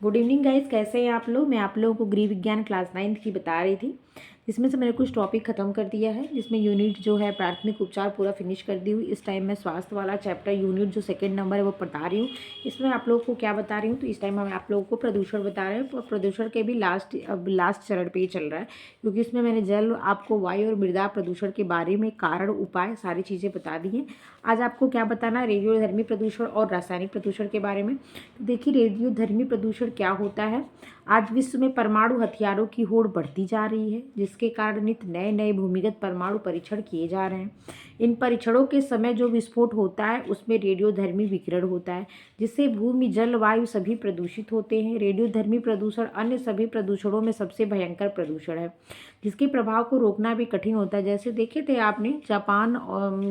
Good evening guys, कैसे हैं आप लोग। मैं आप लोगों को गृह विज्ञान क्लास 9th की बता रही थी, जिसमें से मैंने कुछ टॉपिक खत्म कर दिया है, जिसमें यूनिट जो है प्राथमिक उपचार पूरा फिनिश कर दी हुई। इस टाइम मैं स्वास्थ्य वाला चैप्टर यूनिट जो 2nd नंबर है वो पढ़ा रही हूँ। इसमें आप लोगों को क्या बता रही हूँ, तो इस टाइम हम आप लोगों को प्रदूषण बता रहे हैं। और प्रदूषण के भी लास्ट चरण पे ही चल रहा है, क्योंकि इसमें मैंने जल, आपको वायु और मृदा प्रदूषण के बारे में कारण, उपाय, सारी चीज़ें बता दी हैं। आज आपको क्या बताना है, रेडियोधर्मी प्रदूषण और रासायनिक प्रदूषण के बारे में। तो देखिए, रेडियोधर्मी प्रदूषण क्या होता है। आज विश्व में परमाणु हथियारों की होड़ बढ़ती जा रही है, जिसके कारण नित नए नए भूमिगत परमाणु परीक्षण किए जा रहे हैं। इन परीक्षणों के समय जो विस्फोट होता है उसमें रेडियोधर्मी विकिरण होता है, जिससे भूमि, जल, वायु सभी प्रदूषित होते हैं। रेडियोधर्मी प्रदूषण अन्य सभी प्रदूषणों में सबसे भयंकर प्रदूषण है, जिसके प्रभाव को रोकना भी कठिन होता है। जैसे देखे थे आपने, जापान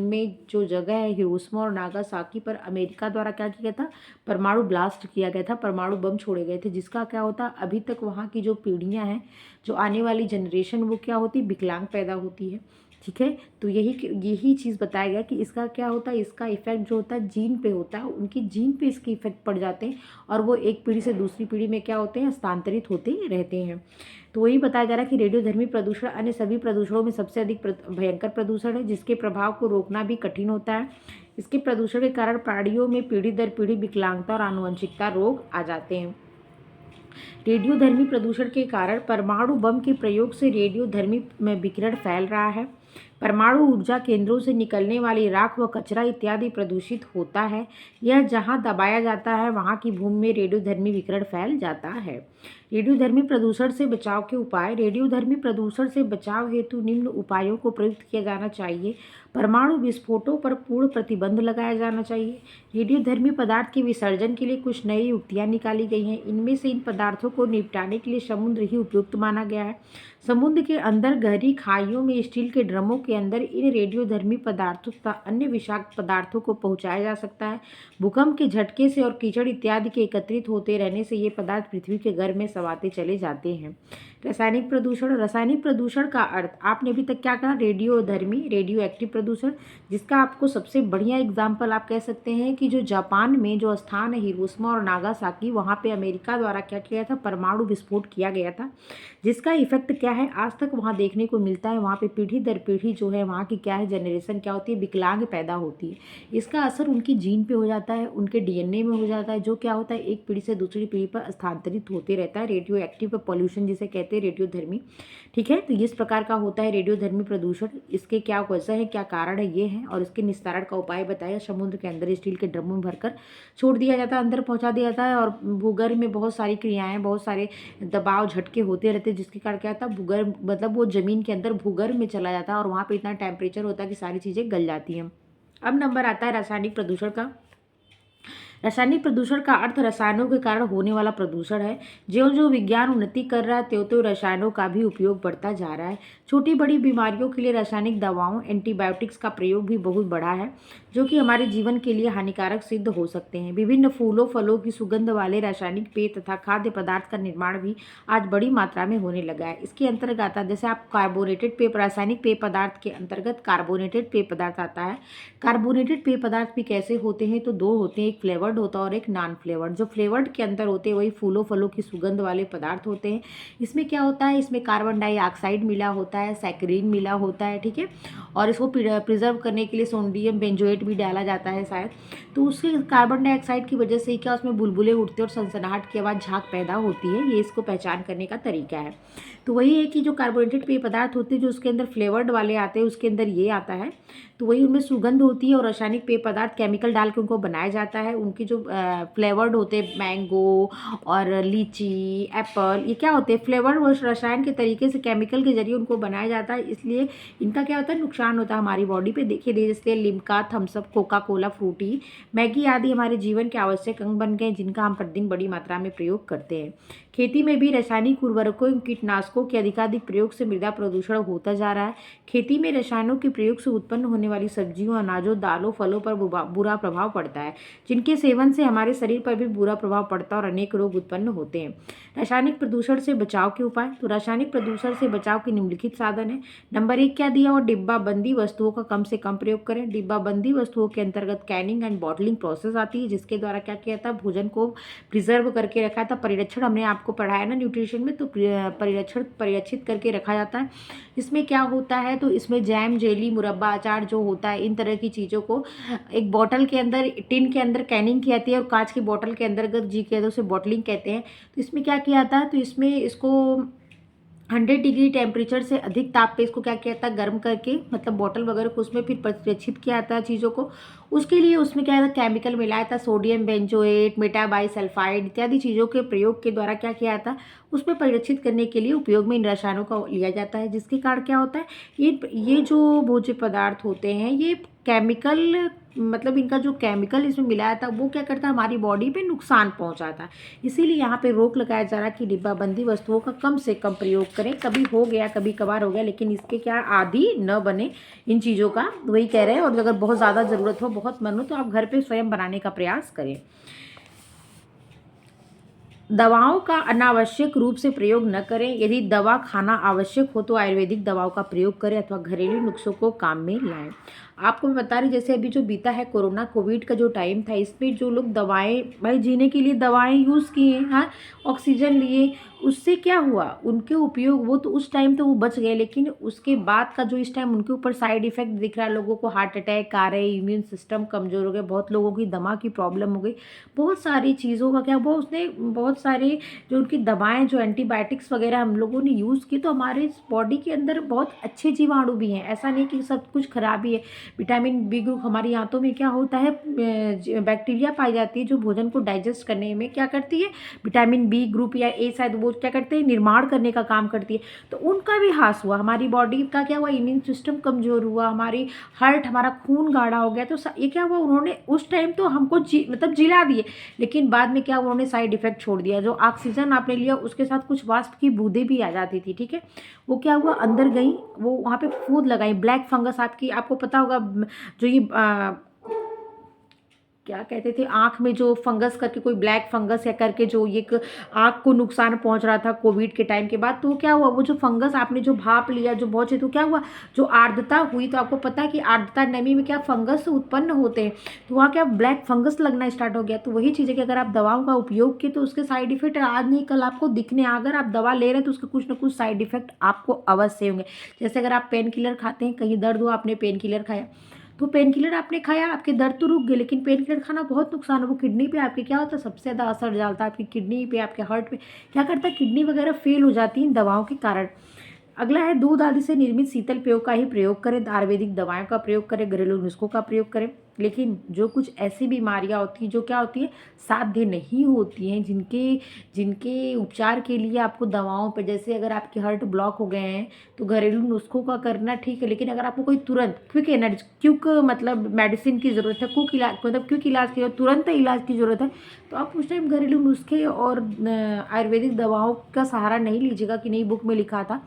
में जो जगह है हिरोशिमा और नागासाकी पर अमेरिका द्वारा क्या किया था, परमाणु ब्लास्ट किया गया था, परमाणु बम छोड़े गए थे, जिसका क्या होता अभी तक वहाँ की जो पीढ़ियाँ हैं, जो आने वाली जनरेशन, वो क्या होती, विकलांग पैदा होती है। ठीक है, तो यही चीज़ बताया गया कि इसका क्या होता है, इसका इफेक्ट जो होता है जीन पे होता है, उनकी जीन पे इसके इफेक्ट पड़ जाते हैं और वो एक पीढ़ी से दूसरी पीढ़ी में क्या होते हैं, हस्तांतरित होते रहते हैं। तो वही बताया जा रहा है कि रेडियोधर्मी प्रदूषण अन्य सभी प्रदूषणों में सबसे अधिक भयंकर प्रदूषण है, जिसके प्रभाव को रोकना भी कठिन होता है। इसके प्रदूषण के कारण प्राणियों में पीढ़ी दर पीढ़ी विकलांगता और आनुवंशिकता रोग आ जाते हैं। रेडियोधर्मी प्रदूषण के कारण परमाणु बम के प्रयोग से रेडियोधर्मी में विकिरण फैल रहा है। परमाणु ऊर्जा केंद्रों से निकलने वाली राख व कचरा इत्यादि प्रदूषित होता है। यह जहां दबाया जाता है वहां की भूमि में रेडियोधर्मी विकिरण फैल जाता है। रेडियोधर्मी प्रदूषण से बचाव के उपाय। रेडियोधर्मी प्रदूषण से बचाव हेतु निम्न उपायों को प्रयुक्त किया जाना चाहिए। परमाणु विस्फोटों पर पूर्ण प्रतिबंध लगाया जाना चाहिए। रेडियोधर्मी पदार्थ के विसर्जन के लिए कुछ नई युक्तियाँ निकाली गई हैं। इनमें से इन पदार्थों को निपटाने के लिए समुद्र ही उपयुक्त माना गया है। समुद्र के अंदर गहरी खाइयों में स्टील के ड्रमों के अंदर इन रेडियोधर्मी पदार्थों तथा अन्य विषाक्त पदार्थों को पहुंचाया जा सकता है। भूकंप के झटके से और कीचड़ इत्यादि के एकत्रित होते रहने से ये पदार्थ पृथ्वी के गर्भ में समाते चले जाते हैं। रासायनिक प्रदूषण। रासायनिक प्रदूषण का अर्थ आपने अभी तक क्या कहा, रेडियोधर्मी, रेडियो एक्टिव प्रदूषण, जिसका आपको सबसे बढ़िया एग्जाम्पल आप कह सकते हैं कि जो जापान में जो स्थान है हिरोशिमा और नागासाकी, वहाँ पे अमेरिका द्वारा क्या किया था, परमाणु विस्फोट किया गया था, जिसका इफेक्ट क्या है आज तक वहाँ देखने को मिलता है। वहाँ पे पीढ़ी दर पीढ़ी जो है वहाँ की क्या है, जनरेशन क्या होती है, विकलांग पैदा होती है। इसका असर उनकी जीन पे हो जाता है, उनके डीएनए में हो जाता है, जो क्या होता है एक पीढ़ी से दूसरी पीढ़ी पर स्थानांतरित होते रहता है। रेडियो एक्टिव पॉल्यूशन जिसे कहते हैं, रेडियोधर्मी। ठीक है, तो इस प्रकार का होता है रेडियोधर्मी प्रदूषण। इसके क्या वजह है, क्या कारण है, ये है, और इसके निस्तारण का उपाय बताया। समुद्र के अंदर स्टील के ड्रम में भरकर छोड़ दिया जाता है, अंदर पहुंचा दिया जाता है, और भूगर्भ में बहुत सारी क्रियाएं, बहुत सारे दबाव झटके होते रहते हैं, जिसके कारण क्या होता है, भूगर्भ मतलब वो जमीन के अंदर भूगर्भ में चला जाता है और वहाँ पे इतना टेम्परेचर होता है कि सारी चीज़ें गल जाती हैं। अब नंबर आता है रासायनिक प्रदूषण का। रासायनिक प्रदूषण का अर्थ रसायनों के कारण होने वाला प्रदूषण है। ज्यों ज्यों विज्ञान उन्नति कर रहा है त्यों त्यों रसायनों का भी उपयोग बढ़ता जा रहा है। छोटी बड़ी बीमारियों के लिए रासायनिक दवाओं, एंटीबायोटिक्स का प्रयोग भी बहुत बढ़ा है, जो कि हमारे जीवन के लिए हानिकारक सिद्ध हो सकते हैं। विभिन्न फूलों, फलों की सुगंध वाले रासायनिक पेय तथा खाद्य पदार्थ का निर्माण भी आज बड़ी मात्रा में होने लगा है। इसके अंतर्गत आता है, जैसे आप कार्बोनेटेड पेय, रासायनिक पेय पदार्थ के अंतर्गत कार्बोनेटेड पेय पदार्थ आता है। कार्बोनेटेड पेय पदार्थ भी कैसे होते हैं, तो दो होते हैं, एक फ्लेवर्ड होता है और एक नॉन फ्लेवर्ड। जो फ्लेवर्ड के अंदर होते हैं वही फूलों, फलों की सुगंध वाले पदार्थ होते हैं। इसमें क्या होता है, इसमें कार्बन डाइऑक्साइड मिला होता है, सैकरीन मिला होता है, ठीक है, और इसको प्रिजर्व करने के लिए सोडियम बेंजोएट भी डाला जाता है शायद। तो उसके कार्बन डाइऑक्साइड की वजह से क्या उसमें बुलबुले उठते हैं और सनसनाहट की आवाज़, झाग पैदा होती है। ये इसको पहचान करने का तरीका है। तो वही है कि जो कार्बोनेटेड पेय पदार्थ होते हैं, जो उसके अंदर फ्लेवर्ड वाले आते हैं, उसके अंदर ये आता है, तो वही उनमें सुगंध होती है। और रासायनिक पेय पदार्थ केमिकल डाल के उनको बनाया जाता है। उनकी जो फ्लेवर्ड होते हैं, मैंगो और लीची, एप्पल, ये क्या होते हैं, फ्लेवर्ड रसायन के तरीके से केमिकल के जरिए उनको बनाया जाता है। इसलिए इनका क्या होता है, नुकसान होता है हमारी बॉडी पे। देखिए, जैसे Limca, Thums Up, Coca Cola, Frooti, Maggi आदि हमारे जीवन के आवश्यक अंग बन गए, जिनका हम प्रतिदिन बड़ी मात्रा में प्रयोग करते हैं। खेती में भी रासायनिक उर्वरकों एवं कीटनाशकों के अधिकाधिक प्रयोग से मृदा प्रदूषण होता जा रहा है। खेती में रसायनों के प्रयोग से उत्पन्न होने वाली सब्जियों, अनाजों, दालों, फलों पर बुरा प्रभाव पड़ता है, जिनके सेवन से हमारे शरीर पर भी बुरा प्रभाव पड़ता है और अनेक रोग उत्पन्न होते हैं। रासायनिक प्रदूषण से बचाव के उपाय। तो रासायनिक प्रदूषण से बचाव के निम्नलिखित साधन है। नंबर 1 क्या दिया, और डिब्बाबंदी वस्तुओं का कम से कम प्रयोग करें। डिब्बाबंदी वस्तुओं के अंतर्गत कैनिंग एंड बॉटलिंग प्रोसेस आती है, जिसके द्वारा क्या किया था, भोजन को प्रिजर्व करके रखा था। परिरक्षण हमने आपको पढ़ाया ना न्यूट्रिशन में, तो परिरक्षित करके रखा जाता है। इसमें क्या होता है, तो इसमें जैम, जेली, मुरब्बा, अचार जो होता है, इन तरह की चीज़ों को एक बॉटल के अंदर, टिन के अंदर कैनिंग की जाती है, और कांच की बॉटल के अंतर्गत जी कहते हैं उसे बॉटलिंग कहते हैं। तो इसमें क्या किया जाता है, तो इसमें इसको 100 डिग्री टेम्परेचर से अधिक ताप पे इसको क्या किया जाता है, गर्म करके, मतलब बॉटल वगैरह को उसमें फिर परिरक्षित किया जाता है चीज़ों को। उसके लिए उसमें क्या था, केमिकल मिलाया था, सोडियम बेंजोएट, मेटाबाइसल्फाइड इत्यादि चीज़ों के प्रयोग के द्वारा क्या किया जाता है, उसमें परिरक्षित करने के लिए उपयोग में इन रसायनों का लिया जाता है। जिसके कारण क्या होता है, ये जो भोज्य पदार्थ होते हैं, ये केमिकल, मतलब इनका जो केमिकल इसमें मिलाया था वो क्या करता है, हमारी बॉडी पे नुकसान पहुंचाता है। इसीलिए यहाँ पे रोक लगाया जा रहा है कि डिब्बाबंदी वस्तुओं का कम से कम प्रयोग करें। कभी हो गया, कभी कभार हो गया, लेकिन इसके क्या आदी न बने इन चीज़ों का, वही कह रहे हैं। और अगर बहुत ज़्यादा ज़रूरत हो, बहुत मन हो, तो आप घर पे स्वयं बनाने का प्रयास करें। दवाओं का अनावश्यक रूप से प्रयोग न करें। यदि दवा खाना आवश्यक हो तो आयुर्वेदिक दवाओं का प्रयोग करें अथवा घरेलू नुस्खों को काम में लाएं। आपको मैं बता रही, जैसे अभी जो बीता है कोरोना कोविड का जो टाइम था, इसमें जो लोग दवाएं, भाई जीने के लिए दवाएं यूज़ किए, हाँ, ऑक्सीजन लिए, उससे क्या हुआ, उनके उपयोग, वो तो उस टाइम तो वो बच गए, लेकिन उसके बाद का जो इस टाइम उनके ऊपर साइड इफेक्ट दिख रहा है, लोगों को हार्ट अटैक आ रहे, इम्यून सिस्टम कमज़ोर हो गए, बहुत लोगों की दमा की प्रॉब्लम हो गई, बहुत सारी चीज़ों का क्या हुआ, उसने बहुत सारे जो उनकी दवाएं, जो एंटीबायोटिक्स वगैरह हम लोगों ने यूज़ की, तो हमारे बॉडी के अंदर बहुत अच्छे जीवाणु भी हैं, ऐसा नहीं कि सब कुछ खराब ही है। विटामिन बी ग्रुप, हमारी आंतों में क्या होता है, बैक्टीरिया पाई जाती है जो भोजन को डाइजेस्ट करने में क्या करती है, विटामिन बी ग्रुप या ए शायद, वो क्या करते हैं, निर्माण करने का काम करती है। तो उनका भी ह्रास हुआ, हमारी बॉडी का क्या हुआ, इम्यून सिस्टम कमज़ोर हुआ, हमारी हार्ट, हमारा खून गाढ़ा हो गया। तो ये क्या हुआ, उन्होंने उस टाइम तो हमको मतलब जिला दिए, लेकिन बाद में क्या, उन्होंने साइड इफेक्ट छोड़ दिया। जो ऑक्सीजन आपने लिया उसके साथ कुछ वाष्प की बूंदें भी आ जाती थी, ठीक है, वो क्या हुआ, अंदर गई, वो वहाँ पे फूद लगाई, ब्लैक फंगस, आपको पता होगा, जो ये क्या कहते थे, आँख में जो फंगस करके, कोई ब्लैक फंगस या करके, जो ये आँख को नुकसान पहुंच रहा था कोविड के टाइम के बाद, तो क्या हुआ, वो जो फंगस आपने जो भाप लिया, जो बहुत, तो क्या हुआ, जो आर्द्रता हुई, तो आपको पता है कि आर्द्रता, नमी में क्या फंगस उत्पन्न होते हैं, तो वहाँ क्या ब्लैक फंगस लगना स्टार्ट हो गया। तो वही चीज़ है कि अगर आप दवाओं का उपयोग किए तो उसके साइड इफेक्ट आज नहीं कल आपको दिखने, अगर आप दवा ले रहे हैं तो उसके कुछ ना कुछ साइड इफेक्ट आपको अवश्य होंगे। जैसे अगर आप पेन किलर खाते हैं, कहीं दर्द हुआ, आपने पेन किलर खाया, तो पेन किलर आपने खाया, आपके दर्द तो रुक गए, लेकिन पेन किलर खाना बहुत नुकसान है, वो किडनी पे आपके क्या होता है, सबसे ज़्यादा असर डालता है, आपकी किडनी पे, आपके हार्ट पे क्या करता है, किडनी वगैरह फेल हो जाती है इन दवाओं के कारण। अगला है, दूध आदि से निर्मित शीतल पेयों का ही प्रयोग करें, आयुर्वेदिक दवाओं का प्रयोग करें, घरेलू नुस्खों का प्रयोग करें। लेकिन जो कुछ ऐसी बीमारियां होती हैं जो क्या होती है, साध्य नहीं होती हैं, जिनके उपचार के लिए आपको दवाओं पर, जैसे अगर आपके हार्ट ब्लॉक हो गए हैं तो घरेलू नुस्खों का करना ठीक है, लेकिन अगर आपको कोई तुरंत क्विक एनर्जी, क्विक मतलब मेडिसिन की ज़रूरत है, क्विक इलाज, मतलब क्विक इलाज की, तुरंत इलाज की ज़रूरत है, तो आप उस टाइम घरेलू नुस्खे और आयुर्वेदिक दवाओं का सहारा नहीं लीजिएगा कि नहीं बुक में लिखा था।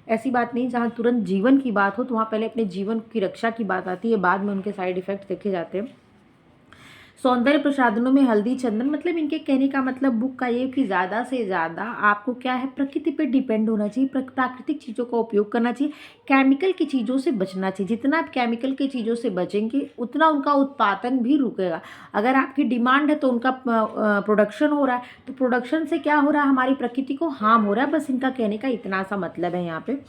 ऐसी बात नहीं, जहाँ तुरंत जीवन की बात हो तो वहाँ पहले अपने जीवन की रक्षा की बात आती है, बाद में उनके साइड इफेक्ट देखे जाते हैं। सौंदर्य प्रसाधनों में हल्दी, चंदन, मतलब इनके कहने का मतलब बुक का ये कि ज़्यादा से ज़्यादा आपको क्या है, प्रकृति पे डिपेंड होना चाहिए, प्राकृतिक चीज़ों का उपयोग करना चाहिए, केमिकल की चीज़ों से बचना चाहिए। जितना आप केमिकल की चीज़ों से बचेंगे उतना उनका उत्पादन भी रुकेगा। अगर आपकी डिमांड है तो उनका प्रोडक्शन हो रहा है, तो प्रोडक्शन से क्या हो रहा है, हमारी प्रकृति को हार्म हो रहा है। बस इनका कहने का इतना सा मतलब है यहाँ पे।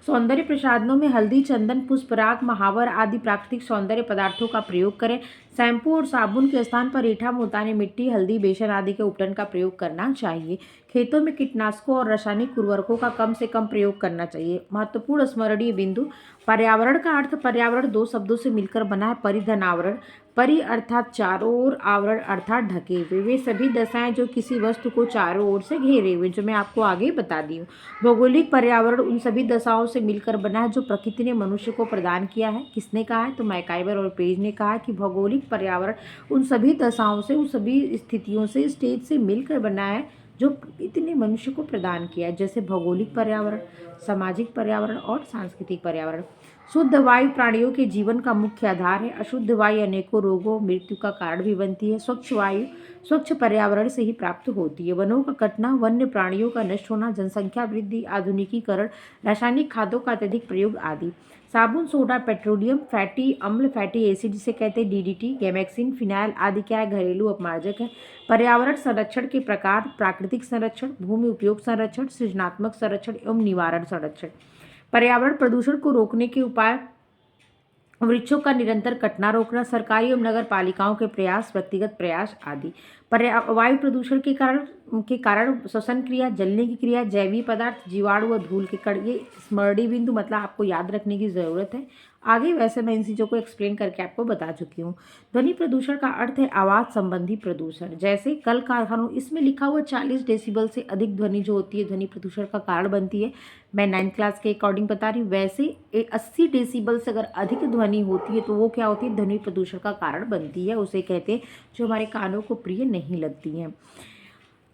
सौंदर्य प्रसाधनों में हल्दी, चंदन, पुष्पराग, महावर आदि प्राकृतिक सौंदर्य पदार्थों का प्रयोग करें। शैम्पू और साबुन के स्थान पर रीठा, मुल्तानी मिट्टी, हल्दी, बेसन आदि के उपटन का प्रयोग करना चाहिए। खेतों में कीटनाशकों और रासायनिक उर्वरकों का कम से कम प्रयोग करना चाहिए। महत्वपूर्ण स्मरणीय बिंदु, पर्यावरण का अर्थ, पर्यावरण दो शब्दों से मिलकर बना है, परिधन आवरण, परि अर्थात चारों ओर, आवरण अर्थात ढके हुए, वे सभी दशाएं जो किसी वस्तु को चारों ओर से घेरे हुए, जो मैं आपको आगे बता दी हूँ। भौगोलिक पर्यावरण उन सभी दशाओं से मिलकर बना है जो प्रकृति ने मनुष्य को प्रदान किया है। किसने कहा है, तो मैकाइवर और पेज ने कहा कि भौगोलिक पर्यावरण उन सभी दशाओं से, उन सभी स्थितियों से, स्टेज से मिलकर बना है जो प्रकृति ने मनुष्य को प्रदान किया है, जैसे भौगोलिक पर्यावरण, सामाजिक पर्यावरण और सांस्कृतिक पर्यावरण। शुद्ध वायु प्राणियों के जीवन का मुख्य आधार है। अशुद्ध वायु अनेकों रोगों मृत्यु का कारण भी बनती है। स्वच्छ वायु स्वच्छ पर्यावरण से ही प्राप्त होती है। वनों का कटना, वन्य प्राणियों का नष्ट होना, जनसंख्या वृद्धि, आधुनिकीकरण, रासायनिक खादों का अत्यधिक प्रयोग आदि। साबुन, सोडा, पेट्रोलियम, फैटी अम्ल, फैटी एसिड जिसे कहते हैं डीडीटी, गैमेक्सिन, फिनाइल आदि क्या है, घरेलू अपमार्जक है। पर्यावरण संरक्षण के प्रकार: प्राकृतिक संरक्षण, भूमि उपयोग संरक्षण, सृजनात्मक संरक्षण एवं निवारण संरक्षण। पर्यावरण प्रदूषण को रोकने के उपाय: वृक्षों का निरंतर कटना रोकना, सरकारी एवं नगर पालिकाओं के प्रयास, व्यक्तिगत प्रयास आदि। वायु प्रदूषण के कारण श्वसन क्रिया, जलने की क्रिया, जैवीय पदार्थ, जीवाणु व धूल के कण, ये स्मृति बिंदु मतलब आपको याद रखने की ज़रूरत है। आगे वैसे मैं इन चीज़ों को एक्सप्लेन करके आपको बता चुकी हूँ। ध्वनि प्रदूषण का अर्थ है आवाज़ संबंधी प्रदूषण, जैसे कल कारखानों, इसमें लिखा हुआ 40 डेसिबल से अधिक ध्वनि जो होती है ध्वनि प्रदूषण का कारण बनती है। मैं 9th क्लास के अकॉर्डिंग बता रही हूँ। वैसे 80 डेसिबल से अगर अधिक ध्वनि होती है तो वो क्या होती है, ध्वनि प्रदूषण का कारण बनती है। उसे कहते हैं जो हमारे कानों को प्रिय नहीं लगती हैं।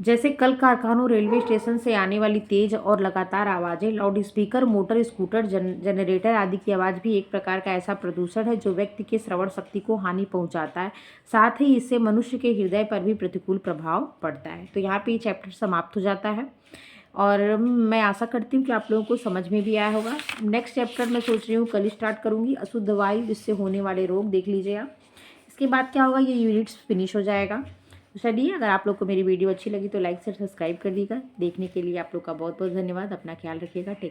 जैसे कल कारखानों, रेलवे स्टेशन से आने वाली तेज और लगातार आवाज़ें, loud speaker, motor, scooter, generator आदि की आवाज़ भी एक प्रकार का ऐसा प्रदूषण है जो व्यक्ति के श्रवण शक्ति को हानि पहुंचाता है। साथ ही इससे मनुष्य के हृदय पर भी प्रतिकूल प्रभाव पड़ता है। तो यहाँ पे ये चैप्टर समाप्त हो जाता है और मैं आशा करती हूँ कि आप लोगों को समझ में भी आया होगा। नेक्स्ट चैप्टर मैं सोच रही हूँ कल स्टार्ट करूँगी, अशुद्ध वायु, इससे होने वाले रोग देख लीजिए आप। इसके बाद क्या होगा, ये यूनिट्स फिनिश हो जाएगा। तो चलिए, अगर आप लोग को मेरी वीडियो अच्छी लगी तो लाइक से सब्सक्राइब कर दीजिएगा। देखने के लिए आप लोग का बहुत बहुत धन्यवाद। अपना ख्याल रखिएगा। टेक